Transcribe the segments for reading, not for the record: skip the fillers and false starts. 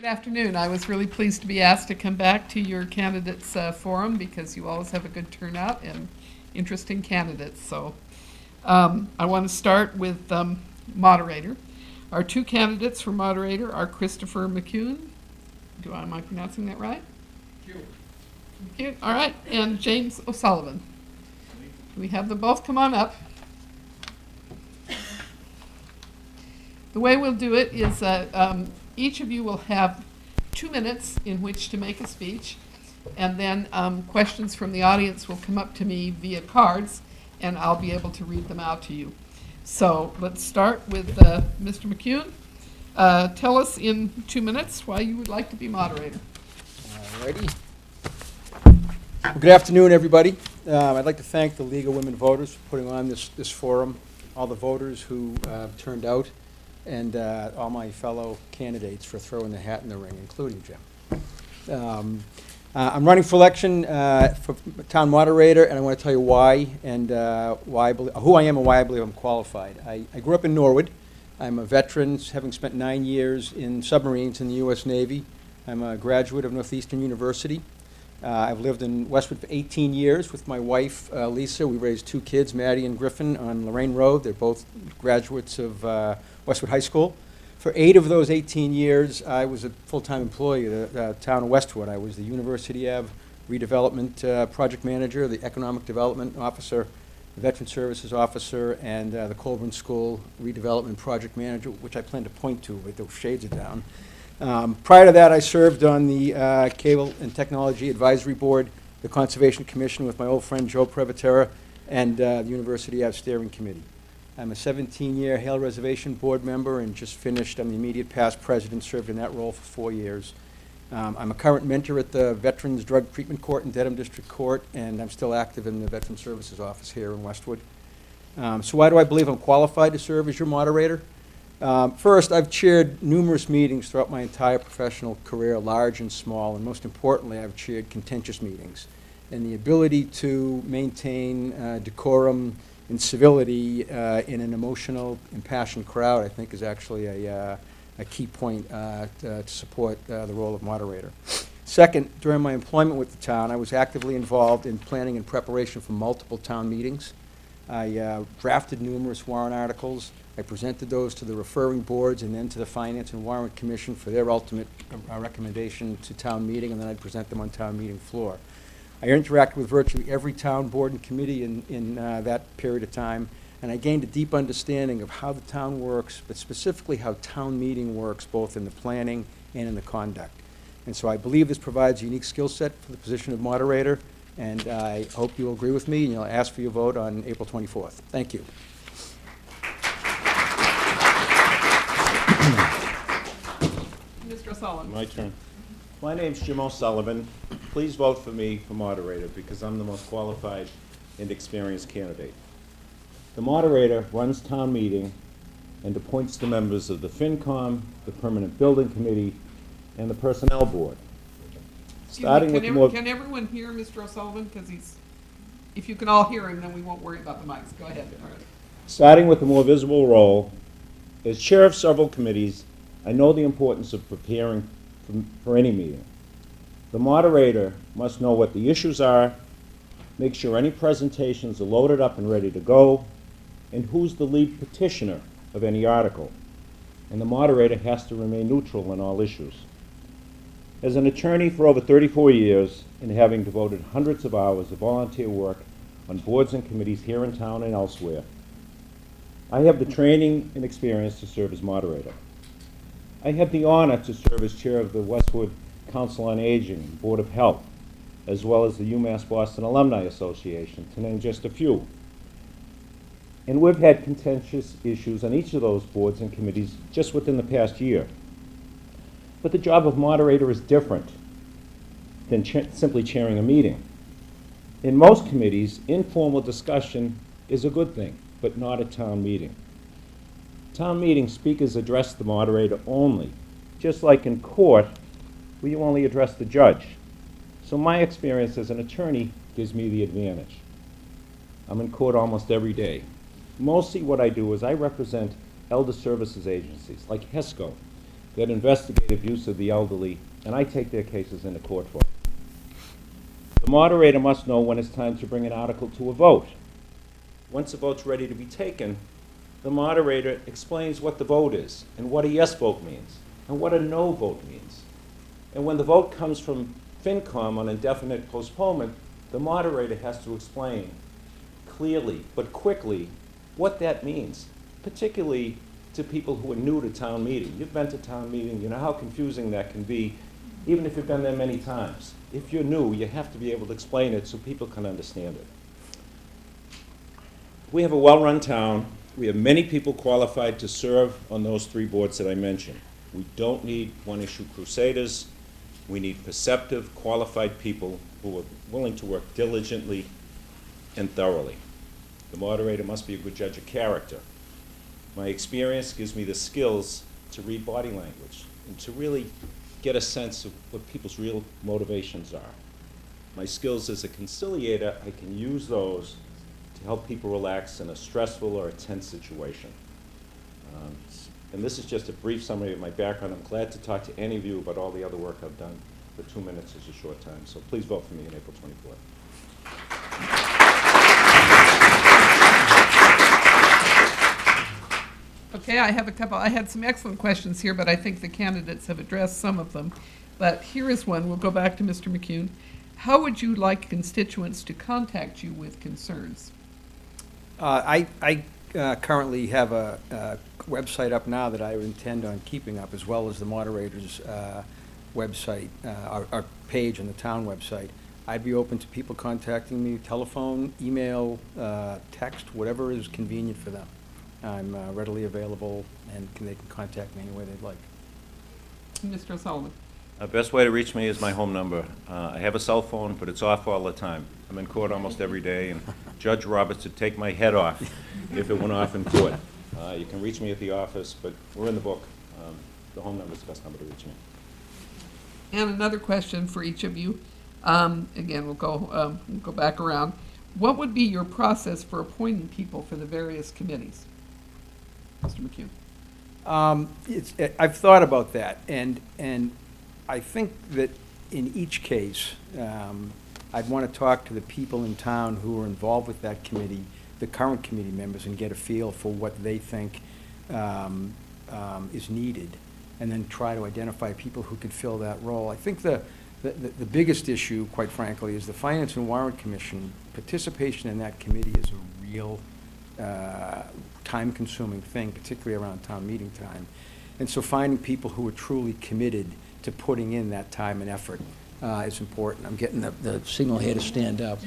Good afternoon. I was really pleased to be asked to come back to your candidates forum because you always have a good turnout and interesting candidates. So I want to start with moderator. Our two candidates for moderator are Christopher McCune. Am I pronouncing that right? McCune. All right. And James OSullivan. We have them both come on up. The way we'll do it is each of you will have 2 minutes in which to make a speech, and then questions from the audience will come up to me via cards, and I'll be able to read them out to you. So let's start with Mr. McCune. Tell us in 2 minutes why you would like to be moderator. Alrighty. Well, good afternoon, everybody. I'd like to thank the League of Women Voters for putting on this forum, all the voters who turned out, and all my fellow candidates for throwing the hat in the ring, including Jim. I'm running for election for town moderator, and I want to tell you why and who I am and why I believe I'm qualified. I grew up in Norwood. I'm a veteran, having spent 9 years in submarines in the U.S. Navy. I'm a graduate of Northeastern University. I've lived in Westwood for 18 years with my wife, Lisa. We raised 2 kids, Maddie and Griffin, on Lorraine Road. They're both graduates of Westwood High School. For 8 of those 18 years, I was a full-time employee of the town of Westwood. I was the University Ave redevelopment project manager, the economic development officer, the veteran services officer, and the Colburn School redevelopment project manager, which I plan to point to, but those shades are down. Prior to that, I served on the Cable and Technology Advisory Board, the Conservation Commission with my old friend Joe Previtera, and the University Ave Steering Committee. I'm a 17-year Hale Reservation board member and just finished. I'm the immediate past president, served in that role for 4 years. I'm a current mentor at the Veterans Drug Treatment Court in Dedham District Court, and I'm still active in the Veteran Services Office here in Westwood. So why do I believe I'm qualified to serve as your moderator? First, I've chaired numerous meetings throughout my entire professional career, large and small, and most importantly, I've chaired contentious meetings. And the ability to maintain decorum and civility in an emotional, impassioned crowd, I think, is actually a key point to support the role of moderator. Second, during my employment with the town, I was actively involved in planning and preparation for multiple town meetings. I drafted numerous warrant articles. I presented those to the referring boards and then to the Finance and Warrant Commission for their ultimate recommendation to town meeting, and then I'd present them on town meeting floor. I interacted with virtually every town board and committee in that period of time, and I gained a deep understanding of how the town works, but specifically how town meeting works, both in the planning and in the conduct. And so I believe this provides a unique skill set for the position of moderator, and I hope you will agree with me, and you'll ask for your vote on April 24th. Thank you. Mr. OSullivan. My turn. My name's Jim OSullivan. Please vote for me for moderator because I'm the most qualified and experienced candidate. The moderator runs town meeting and appoints the members of the FinCom, the Permanent Building Committee, and the Personnel Board. Can everyone hear Mr. OSullivan? Because if you can all hear him, then we won't worry about the mics. Go ahead. All right. Starting with the more visible role, as chair of several committees, I know the importance of preparing for any meeting. The moderator must know what the issues are, make sure any presentations are loaded up and ready to go, and who's the lead petitioner of any article. And the moderator has to remain neutral on all issues. As an attorney for over 34 years and having devoted hundreds of hours of volunteer work on boards and committees here in town and elsewhere, I have the training and experience to serve as moderator. I have the honor to serve as chair of the Westwood Council on Aging, Board of Health, as well as the UMass Boston Alumni Association, to name just a few. And we've had contentious issues on each of those boards and committees just within the past year. But the job of moderator is different than simply chairing a meeting. In most committees, informal discussion is a good thing, but not a town meeting. Town meeting speakers address the moderator only, just like in court, where you only address the judge. So my experience as an attorney gives me the advantage. I'm in court almost every day. Mostly what I do is I represent elder services agencies like HESCO, get investigative use of the elderly, and I take their cases into court for them. The moderator must know when it's time to bring an article to a vote. Once the vote's ready to be taken, the moderator explains what the vote is, and what a yes vote means, and what a no vote means. And when the vote comes from FinCom on indefinite postponement, the moderator has to explain clearly but quickly what that means, particularly to people who are new to town meeting. You've been to town meeting, you know how confusing that can be, even if you've been there many times. If you're new, you have to be able to explain it so people can understand it. We have a well-run town. We have many people qualified to serve on those 3 boards that I mentioned. We don't need one-issue crusaders. We need perceptive, qualified people who are willing to work diligently and thoroughly. The moderator must be a good judge of character. My experience gives me the skills to read body language and to really get a sense of what people's real motivations are. My skills as a conciliator, I can use those to help people relax in a stressful or a tense situation. And this is just a brief summary of my background. I'm glad to talk to any of you about all the other work I've done, but 2 minutes is a short time, so please vote for me on April 24th. Okay, I had some excellent questions here, but I think the candidates have addressed some of them. But here is one. We'll go back to Mr. McCune. How would you like constituents to contact you with concerns? I currently have a website up now that I intend on keeping up, as well as the moderator's website, our page on the town website. I'd be open to people contacting me, telephone, email, text, whatever is convenient for them. I'm readily available, and they can contact me any way they'd like. Mr. O'Sullivan. The best way to reach me is my home number. I have a cell phone, but it's off all the time. I'm in court almost every day, and Judge Roberts would take my head off if it went off in court. You can reach me at the office, but we're in the book. The home number is the best number to reach me. And another question for each of you. Again, we'll go back around. What would be your process for appointing people for the various committees? Mr. McCune. I've thought about that, and I think that in each case, I'd want to talk to the people in town who are involved with that committee, the current committee members, and get a feel for what they think is needed, and then try to identify people who could fill that role. I think the biggest issue, quite frankly, is the Finance and Warrant Commission. Participation in that committee is a real time-consuming thing, particularly around town meeting time. And so finding people who are truly committed to putting in that time and effort is important. I'm getting the signal here to stand up.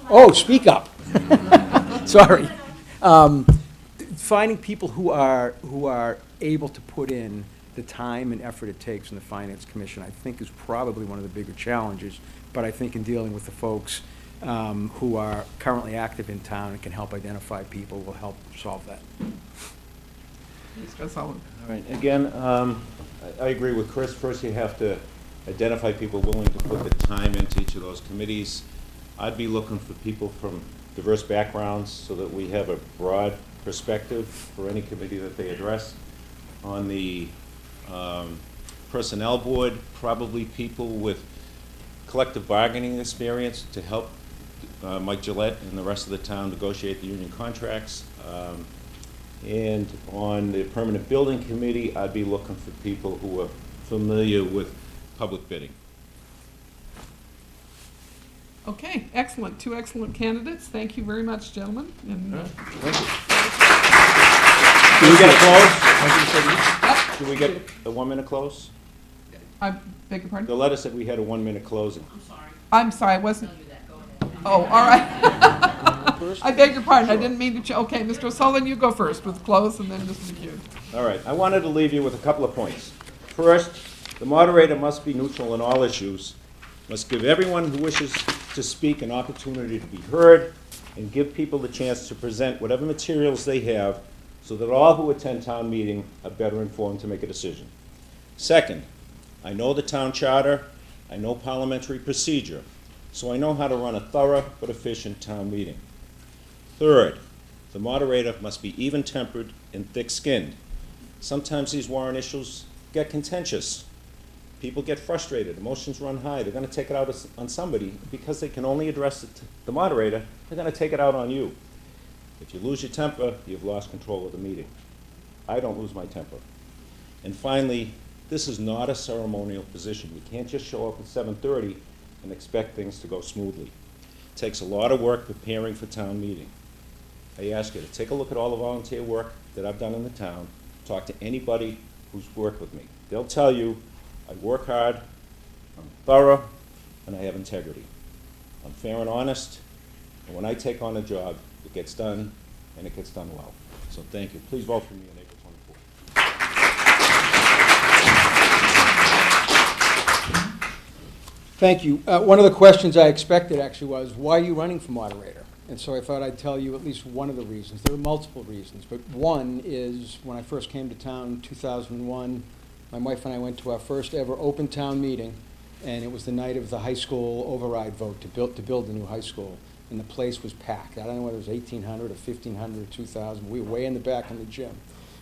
Oh, speak up. Sorry. Finding people who are able to put in the time and effort it takes in the Finance Commission, I think, is probably one of the bigger challenges. But I think in dealing with the folks who are currently active in town and can help identify people will help solve that. Mr. O'Sullivan. All right, again, I agree with Chris. First, you have to identify people willing to put the time into each of those committees. I'd be looking for people from diverse backgrounds so that we have a broad perspective for any committee that they address. On the Personnel Board, probably people with collective bargaining experience to help Mike Gillette and the rest of the town negotiate the union contracts. And on the Permanent Building Committee, I'd be looking for people who are familiar with public bidding. Okay, excellent. 2 excellent candidates. Thank you very much, gentlemen. And, Thank you. Do we get a close? Do we get a 1-minute close? I beg your pardon? The letter said we had a 1-minute closing. I'm sorry, I wasn't. Oh, all right. I beg your pardon. I didn't mean to. Okay, Mr. O'Sullivan, you go first with close, and then Mr. McCune. All right. I wanted to leave you with a couple of points. First, the moderator must be neutral in all issues, must give everyone who wishes to speak an opportunity to be heard, and give people the chance to present whatever materials they have so that all who attend town meeting are better informed to make a decision. Second, I know the town charter, I know parliamentary procedure, so I know how to run a thorough but efficient town meeting. Third, the moderator must be even-tempered and thick-skinned. Sometimes these warrant issues get contentious. People get frustrated, emotions run high, they're gonna take it out on somebody. Because they can only address it to the moderator, they're gonna take it out on you. If you lose your temper, you've lost control of the meeting. I don't lose my temper. And finally, this is not a ceremonial position. You can't just show up at 7:30 and expect things to go smoothly. It takes a lot of work preparing for town meeting. I ask you to take a look at all the volunteer work that I've done in the town, talk to anybody who's worked with me. They'll tell you I work hard, I'm thorough, and I have integrity. I'm fair and honest, and when I take on a job, it gets done, and it gets done well. So thank you. Please vote for me on April 24th. Thank you. One of the questions I expected actually was, why are you running for moderator? And so I thought I'd tell you at least one of the reasons. There are multiple reasons, but one is when I first came to town in 2001, my wife and I went to our first ever open town meeting, and it was the night of the high school override vote to build a new high school, and the place was packed. I don't know whether it was 1,800 or 1,500 or 2,000. We were way in the back in the gym.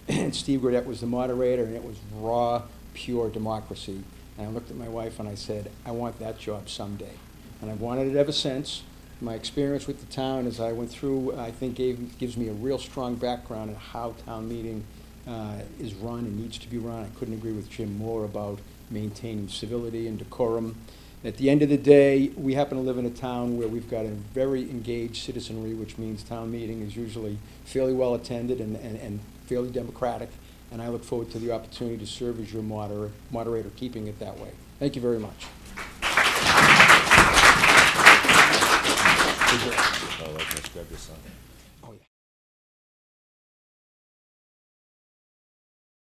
And Steve Gurdett was the moderator, and it was raw, pure democracy. And I looked at my wife and I said, I want that job someday. And I've wanted it ever since. My experience with the town as I went through, I think gives me a real strong background in how town meeting is run and needs to be run. I couldn't agree with Jim more about maintaining civility and decorum. At the end of the day, we happen to live in a town where we've got a very engaged citizenry, which means town meeting is usually fairly well attended and fairly democratic. And I look forward to the opportunity to serve as your moderator, keeping it that way. Thank you very much.